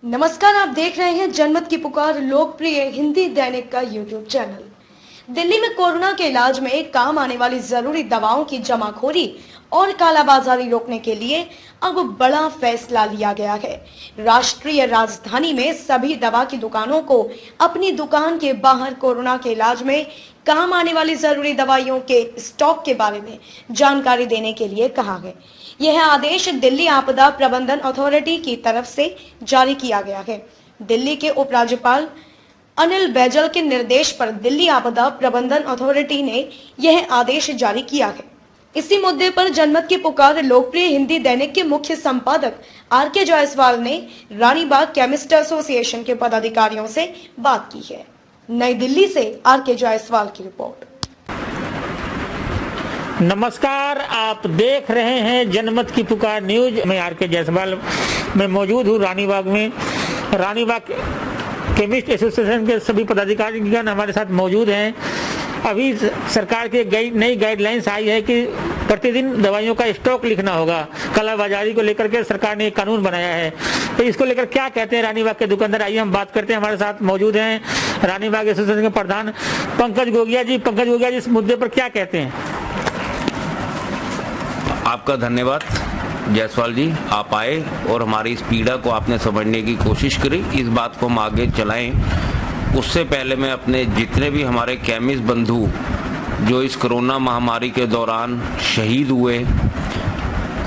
नमस्कार, आप देख रहे हैं जनमत की पुकार लोकप्रिय हिंदी दैनिक का यूट्यूब चैनल। दिल्ली में कोरोना के इलाज में काम आने वाली जरूरी दवाओं की जमाखोरी और कालाबाजारी रोकने के लिए अब बड़ा फैसला लिया गया है। राष्ट्रीय राजधानी में सभी दवा की दुकानों को अपनी दुकान के बाहर कोरोना के इलाज में काम आने वाली जरूरी दवाइयों के स्टॉक के बारे में जानकारी देने के लिए कहा है। यह आदेश दिल्ली आपदा प्रबंधन अथॉरिटी की तरफ से जारी किया गया है। दिल्ली के उपराज्यपाल अनिल बैजल के निर्देश पर दिल्ली आपदा प्रबंधन अथॉरिटी ने यह आदेश जारी किया है। इसी मुद्दे पर जनमत की पुकार लोकप्रिय हिंदी दैनिक के मुख्य संपादक आर.के. जायसवाल ने रानीबाग केमिस्ट एसोसिएशन के पदाधिकारियों से बात की है। नई दिल्ली से आर.के. जायसवाल की रिपोर्ट। नमस्कार, आप देख रहे हैं जनमत की पुकार न्यूज। मैं आर.के. जायसवाल में मौजूद हूँ रानीबाग में। रानीबाग केमिस्ट एसोसिएशन के सभी पदाधिकारीगण हमारे साथ मौजूद हैं। अभी सरकार की नई गाइडलाइंस आई है कि प्रतिदिन दवाइयों का स्टॉक लिखना होगा। कालाबाजारी को लेकर के सरकार ने एक कानून बनाया है, तो इसको लेकर क्या कहते हैं रानीबाग के दुकानदार, आइए हम बात करते हैं। हमारे साथ मौजूद हैं रानीबाग एसोसिएशन के प्रधान पंकज गोगिया जी। पंकज गोगिया जी, इस मुद्दे पर क्या कहते हैं? आपका धन्यवाद जायसवाल जी, आप आए और हमारी इस पीड़ा को आपने समझने की कोशिश करी। इस बात को हम आगे चलाएं। उससे पहले मैं अपने जितने भी हमारे केमिस्ट बंधु जो इस कोरोना महामारी के दौरान शहीद हुए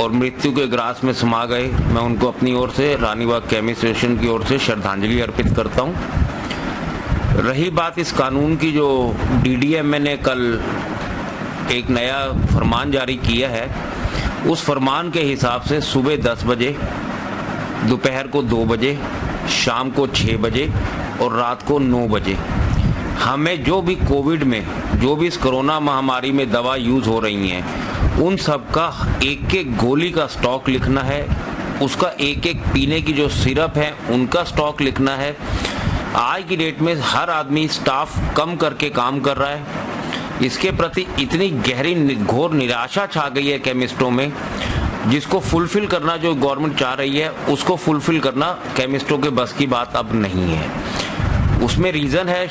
और मृत्यु के ग्रास में समा गए, मैं उनको अपनी ओर से रानीबाग केमिस्ट एसोसिएशन की ओर से श्रद्धांजलि अर्पित करता हूं। रही बात इस कानून की, जो DDMA ने कल एक नया फरमान जारी किया है, उस फरमान के हिसाब से सुबह 10 बजे, दोपहर को 2 बजे, शाम को 6 बजे और रात को 9 बजे हमें जो भी कोविड में, जो भी इस कोरोना महामारी में दवा यूज हो रही हैं, उन सब का एक एक गोली का स्टॉक लिखना है। उसका एक एक पीने की जो सिरप है उनका स्टॉक लिखना है। आज की डेट में हर आदमी स्टाफ कम करके काम कर रहा है। इसके प्रति इतनी गहरी घोर निराशा छा गई है केमिस्टों में, जिसको फुलफिल करना जो गवर्नमेंट चाह रही है उसको फुलफिल करना केमिस्टों के बस की बात अब नहीं है। उसमें रीजन है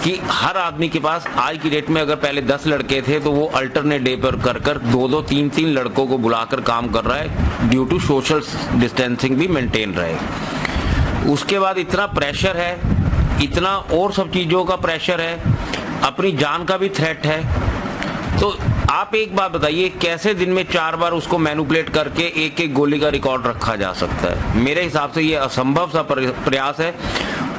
कि हर आदमी के पास आज की डेट में, अगर पहले 10 लड़के थे तो वो अल्टरनेट डे पर कर 2-2, 3-3 लड़कों को बुलाकर काम कर रहा है, ड्यू टू सोशल डिस्टेंसिंग भी मेंटेन रहे। उसके बाद इतना प्रेशर है, इतना और सब चीजों का प्रेशर है, अपनी जान का भी थ्रेट है। तो आप एक बात बताइए, कैसे दिन में 4 बार उसको मैनिपुलेट करके एक एक गोली का रिकॉर्ड रखा जा सकता है? मेरे हिसाब से ये असंभव सा प्रयास है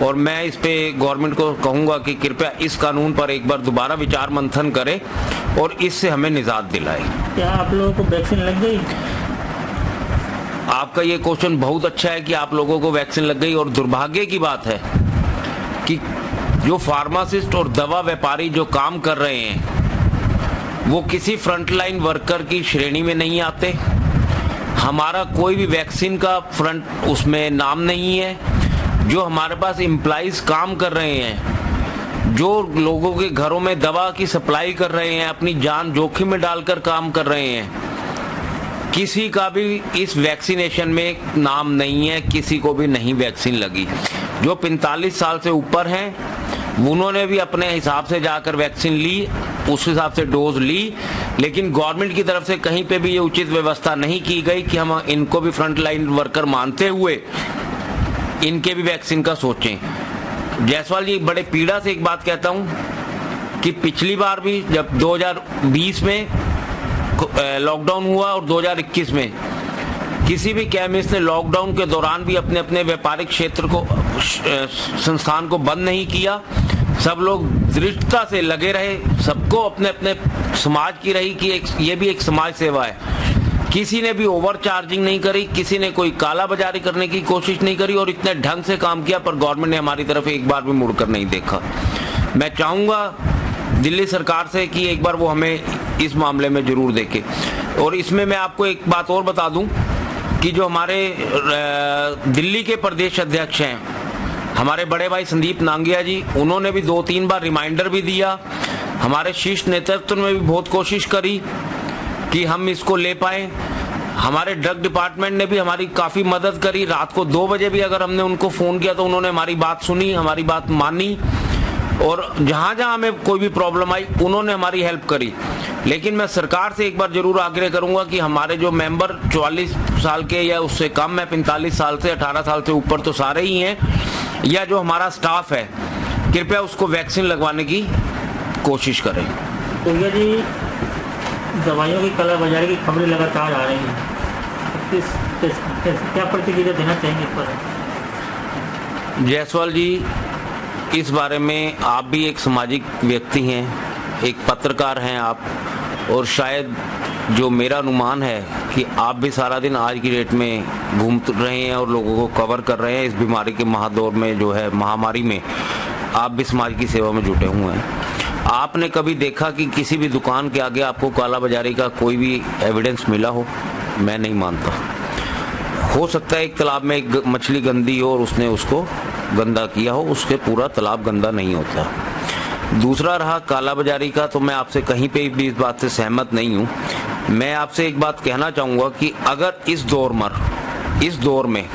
और मैं इस पे गवर्नमेंट को कहूंगा कि कृपया इस कानून पर एक बार दोबारा विचार मंथन करे और इससे हमें निजात दिलाए। क्या आप लोगों को वैक्सीन लग गई? आपका ये क्वेश्चन बहुत अच्छा है कि आप लोगों को वैक्सीन लग गई, और दुर्भाग्य की बात है कि जो फार्मासिस्ट और दवा व्यापारी जो काम कर रहे हैं वो किसी फ्रंटलाइन वर्कर की श्रेणी में नहीं आते। हमारा कोई भी वैक्सीन का फ्रंट उसमें नाम नहीं है। जो हमारे पास एम्प्लॉइज काम कर रहे हैं, जो लोगों के घरों में दवा की सप्लाई कर रहे हैं, अपनी जान जोखिम में डालकर काम कर रहे हैं, किसी का भी इस वैक्सीनेशन में नाम नहीं है, किसी को भी नहीं वैक्सीन लगी। जो 45 साल से ऊपर हैं उन्होंने भी अपने हिसाब से जाकर वैक्सीन ली, उस हिसाब से डोज ली, लेकिन गवर्नमेंट की तरफ से कहीं पे भी ये उचित व्यवस्था नहीं की गई कि हम इनको भी फ्रंटलाइन वर्कर मानते हुए इनके भी वैक्सीन का सोचें। जायसवाल जी, बड़े पीड़ा से एक बात कहता हूं कि पिछली बार भी जब 2020 में लॉकडाउन हुआ और 2021 में किसी भी केमिस्ट ने लॉकडाउन के दौरान भी अपने अपने व्यापारिक क्षेत्र को, संस्थान को बंद नहीं किया। सब लोग दृढ़ता से लगे रहे, सबको अपने अपने समाज की रही कि ये भी एक समाज सेवा है। किसी ने भी ओवर चार्जिंग नहीं करी, किसी ने कोई काला बाजारी करने की कोशिश नहीं करी और इतने ढंग से काम किया, पर गवर्नमेंट ने हमारी तरफ एक बार भी मुड़कर नहीं देखा। मैं चाहूंगा दिल्ली सरकार से कि एक बार वो हमें इस मामले में जरूर देखे। और इसमें मैं आपको एक बात और बता दूं कि जो हमारे दिल्ली के प्रदेश अध्यक्ष हैं, हमारे बड़े भाई संदीप नांगिया जी, उन्होंने भी 2-3 बार रिमाइंडर भी दिया। हमारे शीर्ष नेतृत्व ने भी बहुत कोशिश करी कि हम इसको ले पाए। हमारे ड्रग डिपार्टमेंट ने भी हमारी काफी मदद करी। रात को 2 बजे भी अगर हमने उनको फोन किया तो उन्होंने हमारी बात सुनी, हमारी बात मानी, और जहां जहां हमें कोई भी प्रॉब्लम आई उन्होंने हमारी हेल्प करी। लेकिन मैं सरकार से एक बार जरूर आग्रह करूंगा कि हमारे जो मेंबर 44 साल के या उससे कम है, 45 साल से 18 साल से ऊपर तो सारे ही हैं, या जो हमारा स्टाफ है, कृपया उसको वैक्सीन लगवाने की कोशिश करें। तो ये जी दवाइयों की कालाबाजारी की खबरें लगातार आ रही हैं, क्या प्रतिक्रिया देना चाहेंगे इस पर? जायसवाल जी, इस बारे में आप भी एक सामाजिक व्यक्ति हैं, एक पत्रकार हैं आप, और शायद जो मेरा अनुमान है कि आप भी सारा दिन आज की डेट में घूम रहे हैं और लोगों को कवर कर रहे हैं। इस बीमारी के महादौर में, जो है महामारी में, आप भी समाज की सेवा में जुटे हुए हैं। आपने कभी देखा कि किसी भी दुकान के आगे आपको कालाबाजारी का कोई भी एविडेंस मिला हो? मैं नहीं मानता। हो सकता है एक तालाब में एक मछली गंदी हो और उसने उसको गंदा किया हो, उसके पूरा तालाब गंदा नहीं होता। दूसरा रहा कालाबाजारी का, तो मैं आपसे कहीं पे भी इस बात से सहमत नहीं हूँ। मैं आपसे एक बात कहना चाहूँगा कि अगर इस दौर में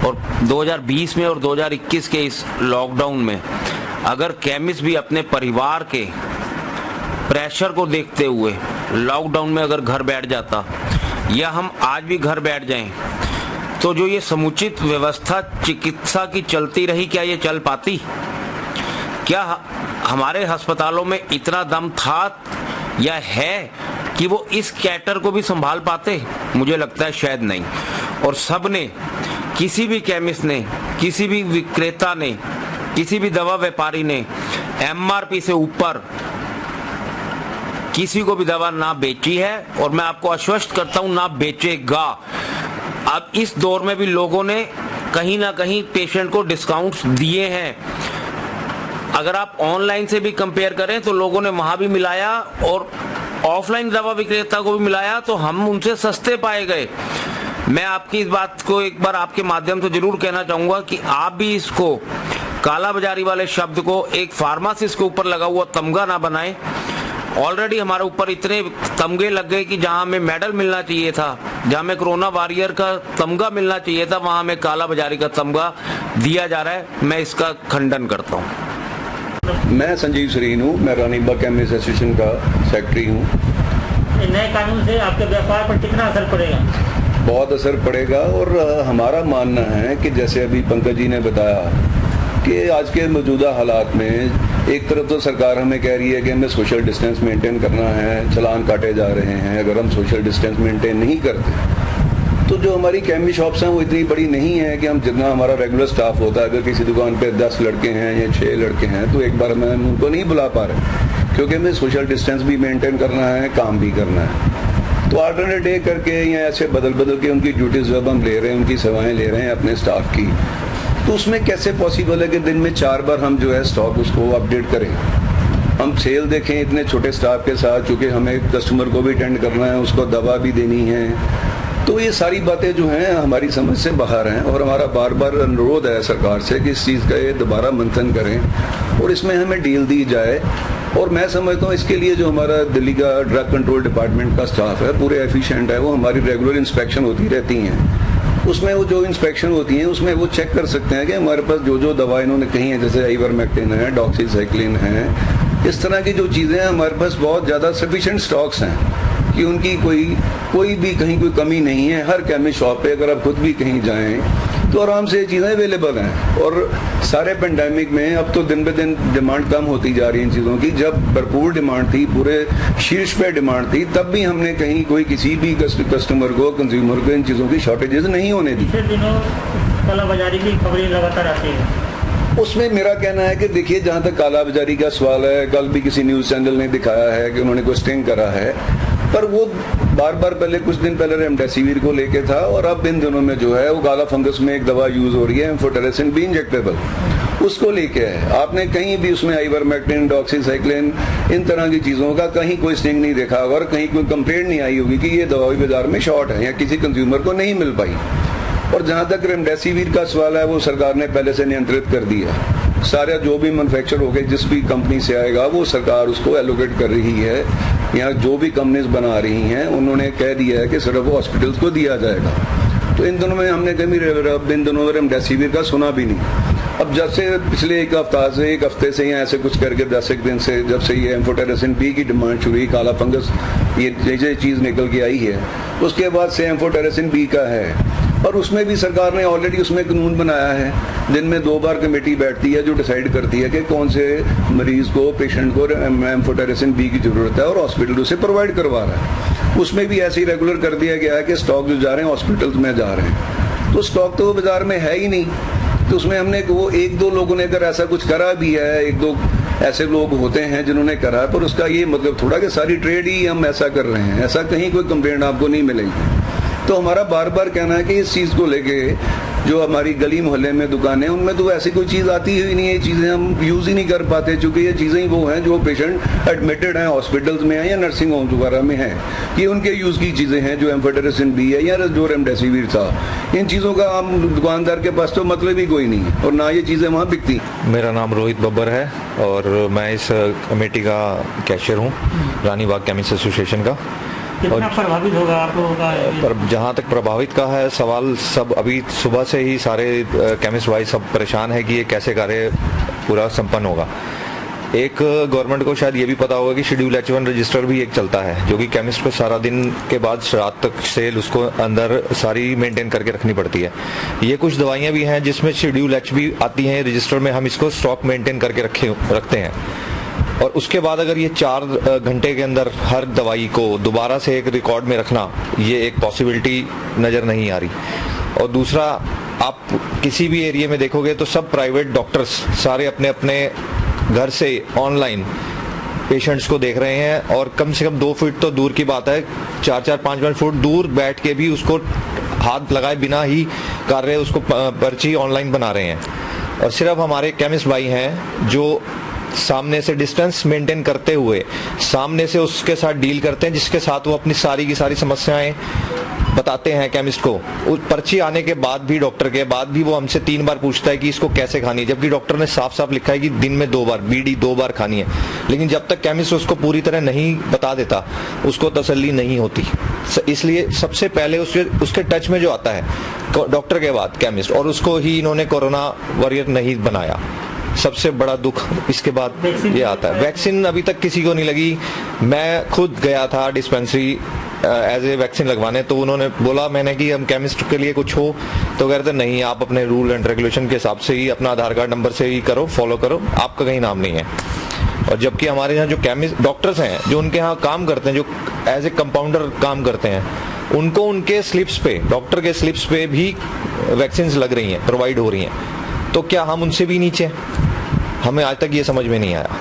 और 2020 में और 2021 के इस लॉकडाउन में अगर केमिस्ट भी अपने परिवार के प्रेशर को देखते हुए लॉकडाउन में अगर घर बैठ जाता, या हम आज भी घर बैठ जाएं, तो जो ये समुचित व्यवस्था चिकित्सा की चलती रही, क्या ये चल पाती? क्या हमारे अस्पतालों में इतना दम था या है कि वो इस कैटर को भी संभाल पाते? मुझे लगता है शायद नहीं। और सबने, किसी भी केमिस्ट ने, किसी भी विक्रेता ने, किसी भी दवा व्यापारी ने MRP से ऊपर किसी को भी दवा ना बेची है, और मैं आपको आश्वस्त करता हूं ना बेचेगा। अब इस दौर में भी लोगों ने कहीं ना कहीं पेशेंट को डिस्काउंट्स दिए हैं। अगर आप ऑनलाइन से भी कंपेयर करें तो लोगों ने वहां भी मिलाया और ऑफलाइन दवा विक्रेता को भी मिलाया, तो हम उनसे सस्ते पाए गए। मैं आपकी इस बात को एक बार आपके माध्यम से जरूर कहना चाहूंगा कि आप भी इसको, कालाबाजारी वाले शब्द को, एक फार्मासिस्ट के ऊपर लगा हुआ तमगा ना बनाएं। ऑलरेडी हमारे ऊपर इतने तमगे लग गए कि जहां हमें मेडल मिलना चाहिए था, जहां हमें कोरोना वॉरियर का तमगा मिलना चाहिए था, वहां हमें कालाबाजारी का तमगा दिया जा रहा है। मैं इसका खंडन करता हूं। मैं संजीव सरीन हूँ, मैं रानीबाग केमिस्ट एसोसिएशन का सेक्रेटरी हूँ। नए कानून से आपके व्यापार पर कितना असर पड़ेगा? बहुत असर पड़ेगा, और हमारा मानना है कि जैसे अभी पंकज जी ने बताया कि आज के मौजूदा हालात में एक तरफ तो सरकार हमें कह रही है कि हमें सोशल डिस्टेंस मेंटेन करना है, चालान काटे जा रहे हैं। अगर हम सोशल डिस्टेंस मेंटेन नहीं करते तो जो हमारी केमिस्ट शॉप्स हैं वो इतनी बड़ी नहीं है कि हम जितना हमारा रेगुलर स्टाफ होता है, अगर किसी दुकान पे 10 लड़के हैं या 6 लड़के हैं तो एक बार हम उनको नहीं बुला पा रहे, क्योंकि हमें सोशल डिस्टेंस भी मेंटेन करना है, काम भी करना है। तो अल्टरनेट डे करके या ऐसे बदल के उनकी ड्यूटीज जब हम ले रहे हैं, उनकी सेवाएं ले रहे हैं अपने स्टाफ की, तो उसमें कैसे पॉसिबल है कि दिन में 4 बार हम जो है स्टॉक उसको अपडेट करें? हम सेल देखें इतने छोटे स्टाफ के साथ, चूंकि हमें कस्टमर को भी अटेंड करना है, उसको दवा भी देनी है, तो ये सारी बातें जो हैं हमारी समझ से बाहर हैं। और हमारा बार बार अनुरोध है सरकार से कि इस चीज़ का ये दोबारा मंथन करें और इसमें हमें डील दी जाए। और मैं समझता हूँ इसके लिए जो हमारा दिल्ली का ड्रग कंट्रोल डिपार्टमेंट का स्टाफ है पूरे एफिशिएंट है, वो हमारी रेगुलर इंस्पेक्शन होती रहती हैं। उसमें वो जो इंस्पेक्शन होती हैं उसमें वो चेक कर सकते हैं कि हमारे पास जो दवा इन्होंने कही है, जैसे आइवरमेक्टिन है, डॉक्सीसाइक्लिन है, इस तरह की जो चीज़ें हैं हमारे पास बहुत ज़्यादा सफिशिएंट स्टॉक्स हैं कि उनकी कोई भी कहीं कोई कमी नहीं है। हर केमिस्ट शॉप पे अगर आप खुद भी कहीं जाएं तो आराम से ये चीज़ें अवेलेबल हैं। और सारे पेंडेमिक में अब तो दिन ब दिन डिमांड कम होती जा रही है इन चीज़ों की। जब भरपूर डिमांड थी, पूरे शीर्ष पे डिमांड थी, तब भी हमने कहीं कोई किसी भी कस्टमर को, कंज्यूमर को इन चीज़ों की शॉर्टेजेस नहीं होने दी। कालाबाजारी की खबरें लगातार आती है, उसमें मेरा कहना है कि देखिए, जहाँ तक कालाबाजारी का सवाल है, कल भी किसी न्यूज़ चैनल ने दिखाया है कि उन्होंने कोई स्टिंग करा है, पर वो बार पहले कुछ दिन पहले रेमडेसिविर को लेके था, और अब इन दिनों में जो है वो काला फंगस में एक दवा यूज हो रही है एम्फोटेरेसिन बी इंजेक्टेबल, उसको लेके है। आपने कहीं भी उसमें आइवरमेक्टिन, डॉक्सीसाइक्लिन, इन तरह की चीजों का कहीं कोई स्टिंग नहीं देखा होगा और कहीं कोई कंप्लेंट नहीं आई होगी कि ये दवा बाजार में शॉर्ट है या किसी कंज्यूमर को नहीं मिल पाई। और जहां तक रेमडेसिविर का सवाल है, वो सरकार ने पहले से नियंत्रित कर दिया। सारा जो भी मैन्युफैक्चर हो गए, जिस भी कंपनी से आएगा वो सरकार उसको एलोकेट कर रही है। यहाँ जो भी कंपनीज बना रही हैं उन्होंने कह दिया है कि सिर्फ हॉस्पिटल्स को दिया जाएगा। तो इन दिनों में हमने कभी इन दिनों में रेमडेसिविर का सुना भी नहीं। अब जब से पिछले एक हफ्ते से या ऐसे कुछ करके 10 एक दिन से जब से ये एम्फोटेरेसिन बी की डिमांड शुरू हुई, काला फंगस ये चीज़ निकल के आई है, उसके बाद से एम्फोटेरेसिन बी का है। और उसमें भी सरकार ने ऑलरेडी उसमें कानून बनाया है, दिन में 2 बार कमेटी बैठती है जो डिसाइड करती है कि कौन से मरीज को, पेशेंट को एम्फोटेरेसिन बी की जरूरत है और हॉस्पिटल उसे प्रोवाइड करवा रहा है। उसमें भी ऐसे ही रेगुलर कर दिया गया है कि स्टॉक जो जा रहे हैं हॉस्पिटल्स में जा रहे हैं, तो स्टॉक तो बाजार में है ही नहीं। तो उसमें हमने वो 1-2 लोगों ने अगर ऐसा कुछ करा भी है, 1-2 ऐसे लोग होते हैं जिन्होंने करा, पर उसका ये मतलब थोड़ा कि सारी ट्रेड ही हम ऐसा कर रहे हैं, ऐसा कहीं कोई कंप्लेंट आपको नहीं मिलेगी। तो हमारा बार बार कहना है कि इस चीज़ को लेके जो हमारी गली मोहल्ले में दुकानें, उनमें तो ऐसी कोई चीज़ आती ही नहीं है, ये चीज़ें हम यूज़ ही नहीं कर पाते, क्योंकि ये चीज़ें ही वो हैं जो पेशेंट एडमिटेड हैं हॉस्पिटल्स में हैं या नर्सिंग होम वगैरह में हैं। ये उनके यूज़ की चीज़ें हैं, जो एम्फोटेरेसिन बी है या जो रेमडेसिविर था। इन चीज़ों का हम दुकानदार के पास तो मतलब ही कोई नहीं है और ना ये चीज़ें वहाँ बिकती। मेरा नाम रोहित बब्बर है और मैं इस कमेटी का कैशियर हूँ, रानी बाग केमिस्ट एसोसिएशन का। कितना प्रभावित होगा आप लोगों का? पर जहाँ तक प्रभावित का है सवाल, सब अभी सुबह से ही सारे केमिस्ट भाई सब परेशान है कि ये कैसे कार्य पूरा संपन्न होगा। एक गवर्नमेंट को शायद ये भी पता होगा कि शेड्यूल H1 रजिस्टर भी एक चलता है, जो कि केमिस्ट को सारा दिन के बाद रात तक सेल उसको अंदर सारी मेंटेन करके रखनी पड़ती है। ये कुछ दवाइयाँ भी हैं जिसमें शेड्यूल H भी आती हैं रजिस्टर में, हम इसको स्टॉक मेंटेन करके रखते हैं। और उसके बाद अगर ये 4 घंटे के अंदर हर दवाई को दोबारा से एक रिकॉर्ड में रखना, ये एक पॉसिबिलिटी नज़र नहीं आ रही। और दूसरा, आप किसी भी एरिया में देखोगे तो सब प्राइवेट डॉक्टर्स सारे अपने अपने घर से ऑनलाइन पेशेंट्स को देख रहे हैं और कम से कम 2 फीट तो दूर की बात है, 4-5 फुट दूर बैठ के भी उसको हाथ लगाए बिना ही कार्य उसको पर्ची ऑनलाइन बना रहे हैं। और सिर्फ हमारे केमिस्ट भाई हैं जो सामने से डिस्टेंस मेंटेन करते हुए सामने से उसके साथ डील करते हैं, जिसके साथ वो अपनी सारी की सारी समस्याएं बताते हैं केमिस्ट को। उस पर्ची आने के बाद भी, डॉक्टर के बाद भी, वो हमसे 3 बार पूछता है कि इसको कैसे खानी है, जबकि डॉक्टर ने साफ साफ लिखा है कि दिन में 2 बार बीडी 2 बार खानी है। लेकिन जब तक केमिस्ट उसको पूरी तरह नहीं बता देता उसको तसल्ली नहीं होती। इसलिए सबसे पहले उसके टच में जो आता है डॉक्टर के बाद केमिस्ट, और उसको ही इन्होंने कोरोना वॉरियर नहीं बनाया। सबसे बड़ा दुख इसके बाद ये आता है। वैक्सीन अभी तक किसी को नहीं लगी। मैं खुद गया था डिस्पेंसरी एज ए वैक्सीन लगवाने, तो उन्होंने बोला मैंने कि हम केमिस्ट के लिए कुछ हो, तो कहते नहीं, आप अपने रूल एंड रेगुलेशन के हिसाब से ही अपना आधार कार्ड नंबर से ही करो, फॉलो करो, आपका कहीं नाम नहीं है। और जबकि हमारे यहाँ जो केमिस्ट डॉक्टर्स हैं जो उनके यहाँ काम करते हैं, जो एज ए कंपाउंडर काम करते हैं, उनको उनके स्लिप्स पे, डॉक्टर के स्लिप्स पे भी वैक्सीन लग रही हैं, प्रोवाइड हो रही हैं। तो क्या हम उनसे भी नीचे? हमें आज तक ये समझ में नहीं आया।